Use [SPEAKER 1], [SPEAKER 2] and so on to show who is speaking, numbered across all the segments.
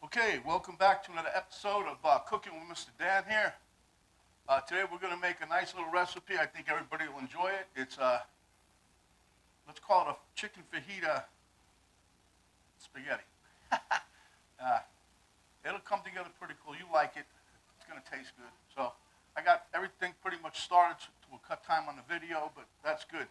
[SPEAKER 1] Okay, welcome back to another episode of Cooking with Mr. Dan here. Today we're going to make a nice little recipe. I think everybody will enjoy it. It's, let's call it a chicken fajita spaghetti. uh, It'll come together pretty cool. You like it. It's going to taste good. So I got everything pretty much started. We'll cut time on the video, but that's good.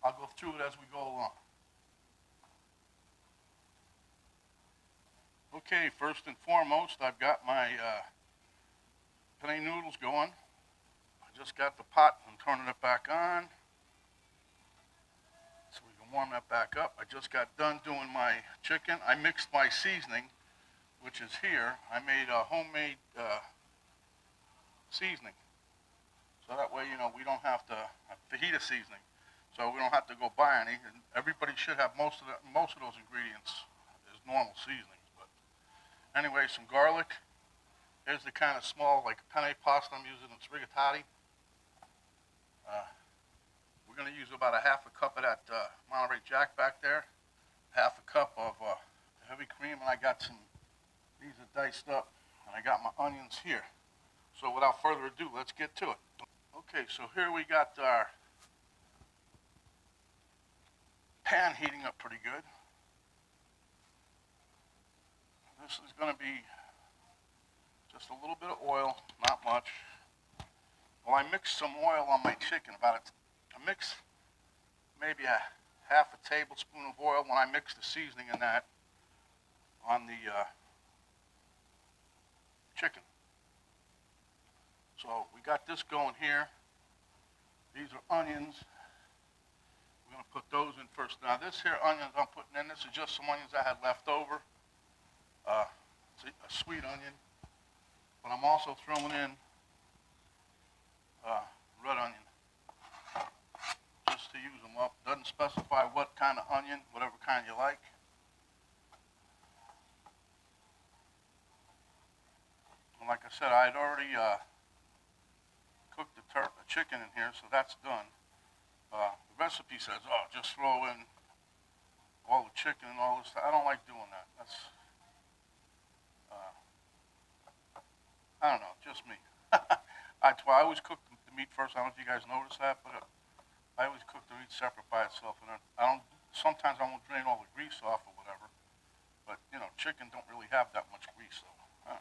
[SPEAKER 1] I'll go through it as we go along. Okay, first and foremost, I've got my penne noodles going. I just got the pot and turning it back on so we can warm that back up. I just got done doing my chicken. I mixed my seasoning, which is here. I made a homemade seasoning. So that way, we don't have to, fajita seasoning. So we don't have to go buy any. And everybody should have most of those ingredients as normal seasonings. Anyway, some garlic. Here's the kind of small, like penne pasta I'm using. It's rigatati. We're going to use about a half a cup of that Monterey Jack back there. Half a cup of heavy cream, and I got these are diced up, and I got my onions here. So without further ado, let's get to it. Okay, so here we got our pan heating up pretty good. This is going to be just a little bit of oil, not much. Well, I mixed some oil on my chicken. I mixed maybe a half a tablespoon of oil when I mixed the seasoning in that on the chicken. So we got this going here. These are onions. We're going to put those in first. Now this here onions I'm putting in, this is just some onions I had left over. It's a sweet onion, but I'm also throwing in red onion just to use them up. Doesn't specify what kind of onion, whatever kind you like. And like I said, I had already cooked the chicken in here, so that's done. The recipe says, just throw in all the chicken and all this stuff. I don't like doing that. I don't know, just me. That's why I always cook the meat first. I don't know if you guys notice that, but I always cook the meat separate by itself. And sometimes I won't drain all the grease off or whatever. But, chicken don't really have that much grease, though.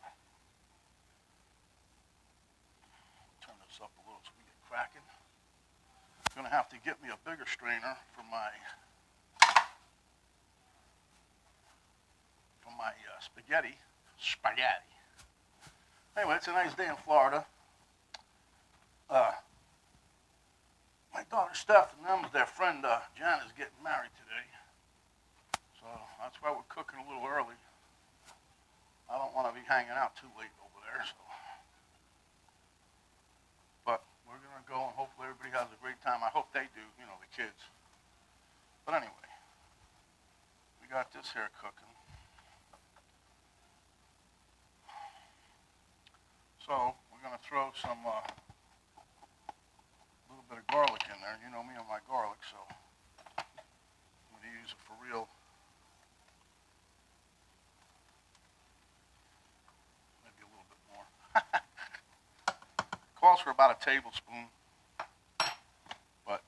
[SPEAKER 1] Turn this up a little so we get cracking. I'm going to have to get me a bigger strainer for my spaghetti. Anyway, it's a nice day in Florida. My daughter Steph and their friend Jan is getting married today. So that's why we're cooking a little early. I don't want to be hanging out too late over there. But we're going to go and hopefully everybody has a great time. I hope they do, the kids. But anyway, we got this here cooking. So we're going to throw some little bit of garlic in there. You know me and my garlic, so I'm going to use it for real. Maybe a little bit more. Calls for about a tablespoon, but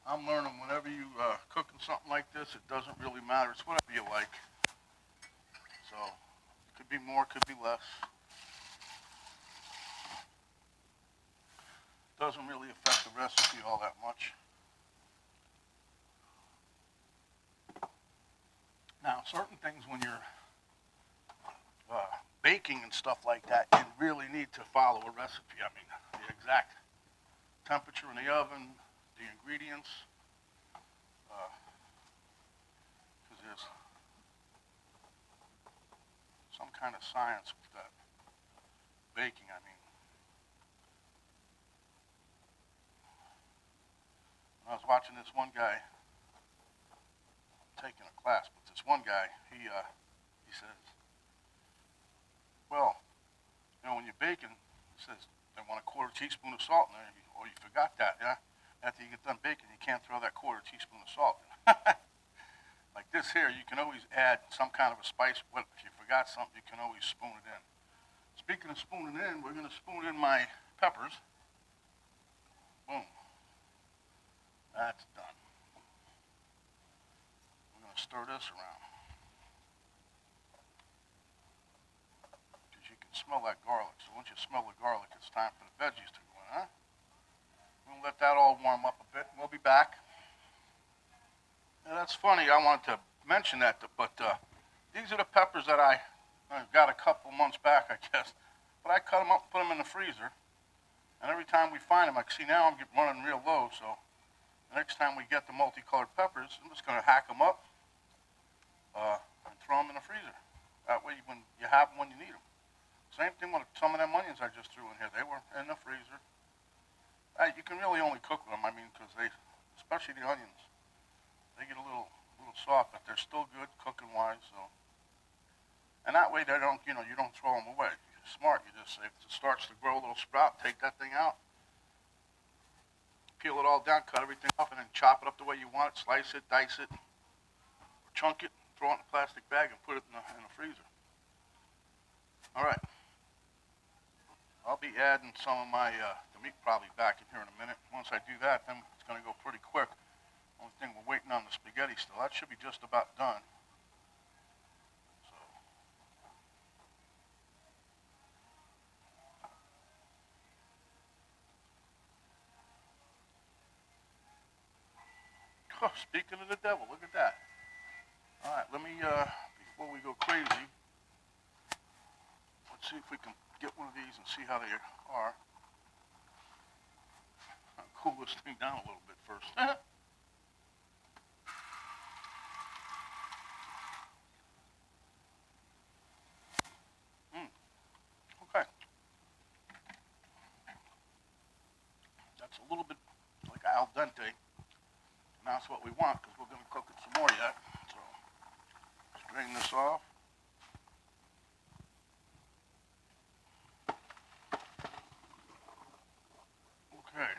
[SPEAKER 1] I'm learning whenever you cooking something like this, it doesn't really matter. It's whatever you like. So it could be more, could be less. Doesn't really affect the recipe all that much. Now, certain things when you're baking and stuff like that, you really need to follow a recipe. I mean, the exact temperature in the oven, the ingredients, because there's some kind of science with that baking. I mean, I was watching this one guy taking a class, but this one guy, he says, well, when you're baking, he says, they want a quarter teaspoon of salt in there. Oh, you forgot that, yeah? After you get done baking, you can't throw that quarter teaspoon of salt in. Like this here, you can always add some kind of a spice. Well, if you forgot something, you can always spoon it in. Speaking of spooning in, we're going to spoon in my peppers. Boom. That's done. We're going to stir this around. Because you can smell that garlic. So once you smell the garlic, it's time for the veggies to go in, huh? We'll let that all warm up a bit. We'll be back. Now, that's funny. I wanted to mention that, but these are the peppers that I got a couple months back, I guess. But I cut them up and put them in the freezer. And every time we find them, like, see, now I'm running real low, so the next time we get the multicolored peppers, I'm just going to hack them up and throw them in the freezer. That way, when you have them when you need them. Same thing with some of them onions I just threw in here. They were in the freezer. You can really only cook with them, I mean, because they, especially the onions, they get a little soft, but they're still good cooking-wise, so. And that way, they don't, you don't throw them away. You're smart. You just, if it starts to grow a little sprout, take that thing out, peel it all down, cut everything off, and then chop it up the way you want it, slice it, dice it, or chunk it, throw it in a plastic bag, and put it in the freezer. All right. I'll be adding some of my, the meat probably back in here in a minute. Once I do that, then it's going to go pretty quick. Only thing, we're waiting on the spaghetti still. That should be just about done. Oh, speaking of the devil, look at that. All right, let me, before we go crazy, let's see if we can get one of these and see how they are. I'll cool this thing down a little bit first. Okay. That's a little bit like al dente. And that's what we want, because we're going to cook it some more yet. So, strain this off. Okay.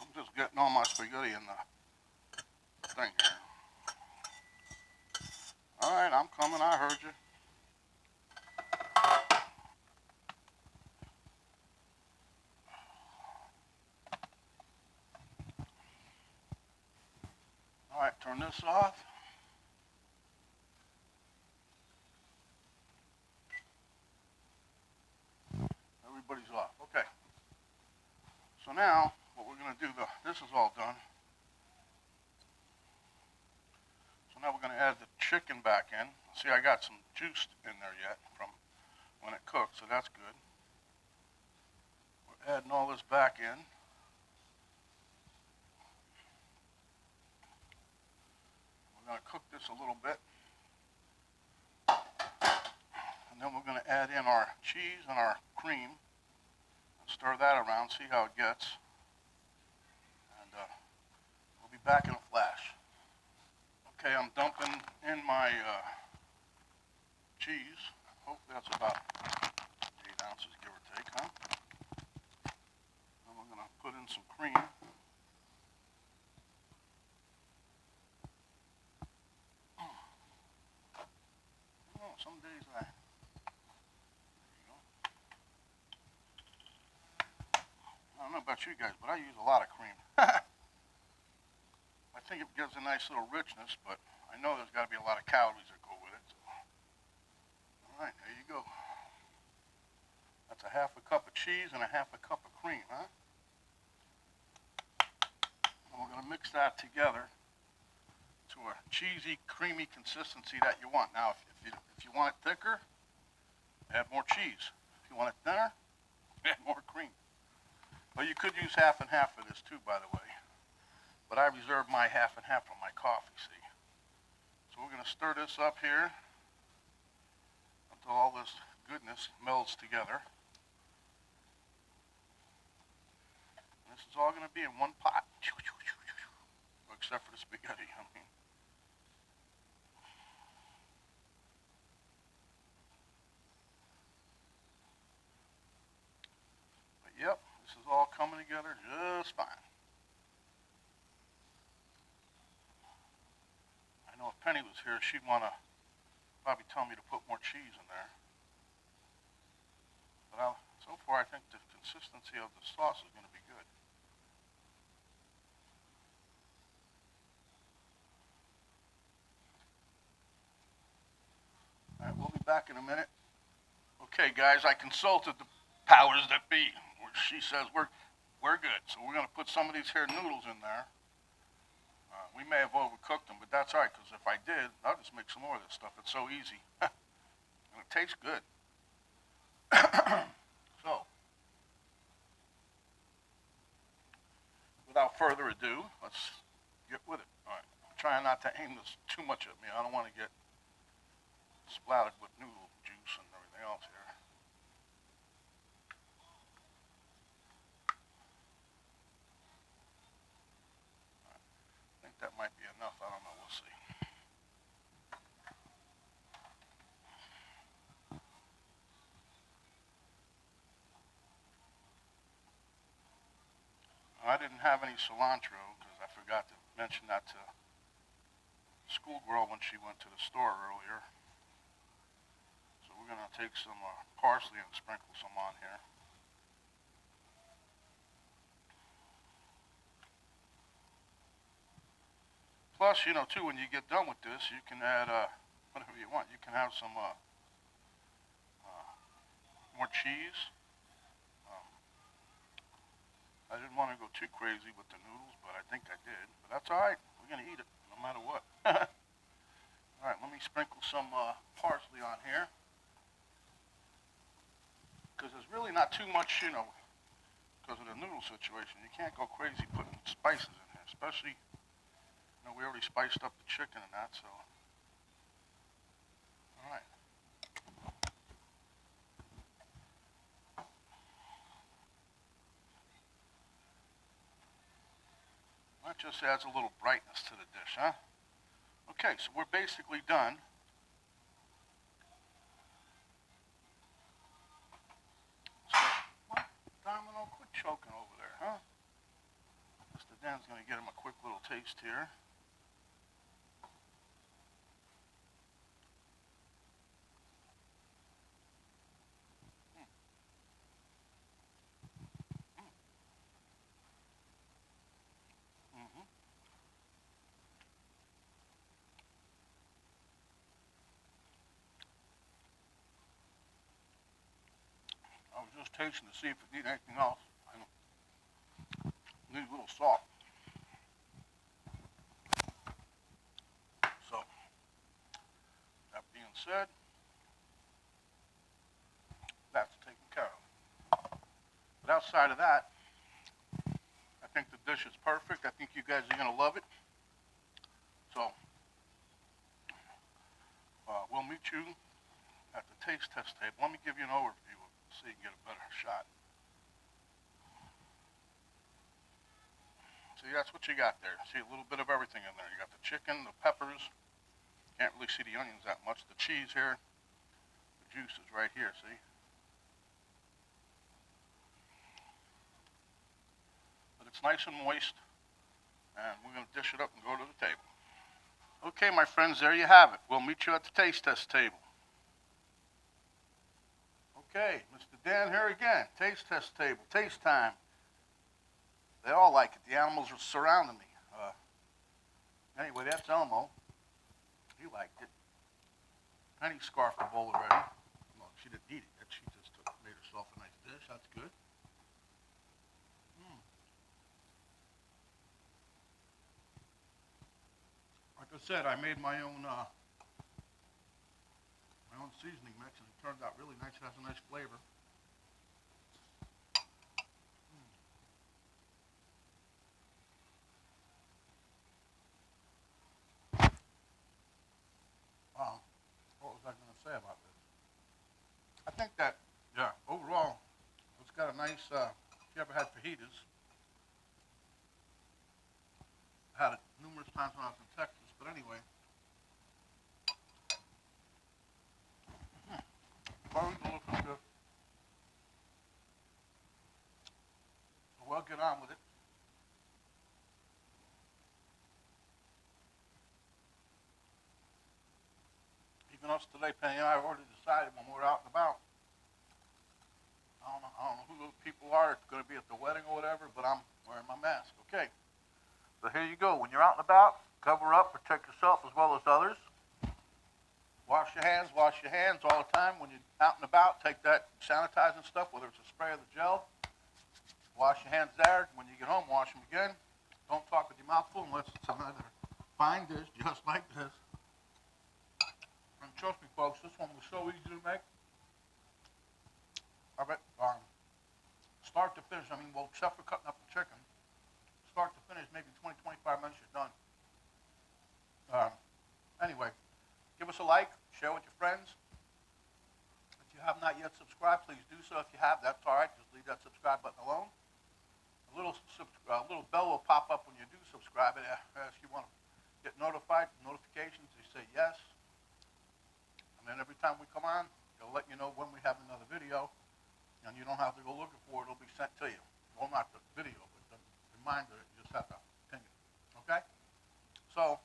[SPEAKER 1] I'm just getting all my spaghetti in the thing here. All right, I'm coming. I heard you. All right, turn this off. Everybody's off. Okay. So now, what we're going to do, this is all done. So now we're going to add the chicken back in. See, I got some juice in there yet from when it cooked, so that's good. We're adding all this back in. We're going to cook this a little bit. And then we're going to add in our cheese and our cream. And stir that around, see how it gets. And we'll be back in a flash. Okay, I'm dumping in my cheese. Hopefully that's about 8 ounces, give or take, huh? Then we're going to put in some cream. Oh, some days there you go. I don't know about you guys, but I use a lot of cream. I think it gives a nice little richness, but I know there's got to be a lot of calories that go with it. So. All right, there you go. That's a half a cup of cheese and a half a cup of cream, huh? And we're going to mix that together to a cheesy, creamy consistency that you want. Now, if you want it thicker, add more cheese. If you want it thinner, add more cream. But you could use half and half for this too, by the way. But I reserve my half and half for my coffee, see. So we're going to stir this up here until all this goodness melds together. And this is all going to be in one pot. Except for the spaghetti, I mean. Yep, this is all coming together just fine. I know if Penny was here, she'd want to probably tell me to put more cheese in there. But so far, I think the consistency of the sauce is going to be good. All right, we'll be back in a minute. Okay, guys, I consulted the powers that be. She says we're good, so we're going to put some of these here noodles in there. We may have overcooked them, but that's all right, because if I did, I'll just make some more of this stuff. It's so easy. And it tastes good. So, without further ado, let's get with it. All right, I'm trying not to aim this too much at me. I don't want to get splattered with noodle juice and everything else here. I think that might be enough. I don't know. We'll see. I didn't have any cilantro because I forgot to mention that to schoolgirl when she went to the store earlier. So we're going to take some parsley and sprinkle some on here. Plus, you know, too, when you get done with this, you can add whatever you want. You can have some more cheese. I didn't want to go too crazy with the noodles, but I think I did. But that's all right. We're going to eat it no matter what. All right, let me sprinkle some parsley on here. Because there's really not too much, you know, because of the noodle situation. You can't go crazy putting spices in here, especially, you know, we already spiced up the chicken and that, so. All right. That just adds a little brightness to the dish, huh? Okay, so we're basically done. So, what? Domino, quit choking over there, huh? Mr. Dan's going to get him a quick little taste here. I was just tasting to see if it needed anything else. I need a little salt. So, that being said, that's taken care of. But outside of that, I think the dish is perfect. I think you guys are going to love it. So, we'll meet you at the taste test table. Let me give you an overview so you can get a better shot. See, that's what you got there. See a little bit of everything in there. You got the chicken, the peppers. Can't really see the onions that much. The cheese here. The juice is right here, see? But it's nice and moist. And we're going to dish it up and go to the table. Okay, my friends, there you have it. We'll meet you at the taste test table. Okay, Mr. Dan here again. Taste test table. Taste time. They all like it. The animals are surrounding me. Anyway, that's Elmo. He liked it. Penny scarfed the bowl already. Well, she didn't eat it. She just made herself a nice dish. That's good. Like I said, I made my own seasoning mix, and it turned out really nice. It has a nice flavor. What was I going to say about this? I think that, yeah, overall, it's got a nice, if you ever had fajitas, I had it numerous times when I was in Texas, but anyway. Very delicious. I'll get on with it. Even us today, Penny and I have already decided when we're out and about. I don't know who those people are. It's going to be at the wedding or whatever, but I'm wearing my mask. Okay. So here you go. When you're out and about, cover up, protect yourself as well as others. Wash your hands all the time. When you're out and about, take that sanitizing stuff, whether it's a spray or the gel. Wash your hands there. When you get home, wash them again. Don't talk with your mouth full unless it's another fine dish, just like this. And trust me, folks, this one was so easy to make. I bet, start to finish, well, except for cutting up the chicken, start to finish, maybe 20, 25 minutes, you're done. Anyway, give us a like, share with your friends. If you have not yet subscribed, please do so. If you have, that's all right. Just leave that subscribe button alone. A little bell will pop up when you do subscribe. It asks you want to get notified, notifications. You say yes. And then every time we come on, it'll let you know when we have another video. And you don't have to go looking for it. It'll be sent to you. Well, not the video, but the reminder. You just have to ping it. Okay? So,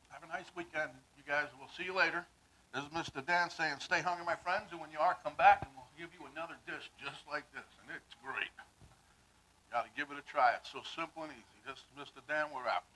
[SPEAKER 1] have a nice weekend, you guys. We'll see you later. This is Mr. Dan saying, stay hungry, my friends. And when you are, come back, and we'll give you another dish just like this. And it's great. You got to give it a try. It's so simple and easy. This is Mr. Dan. We're out.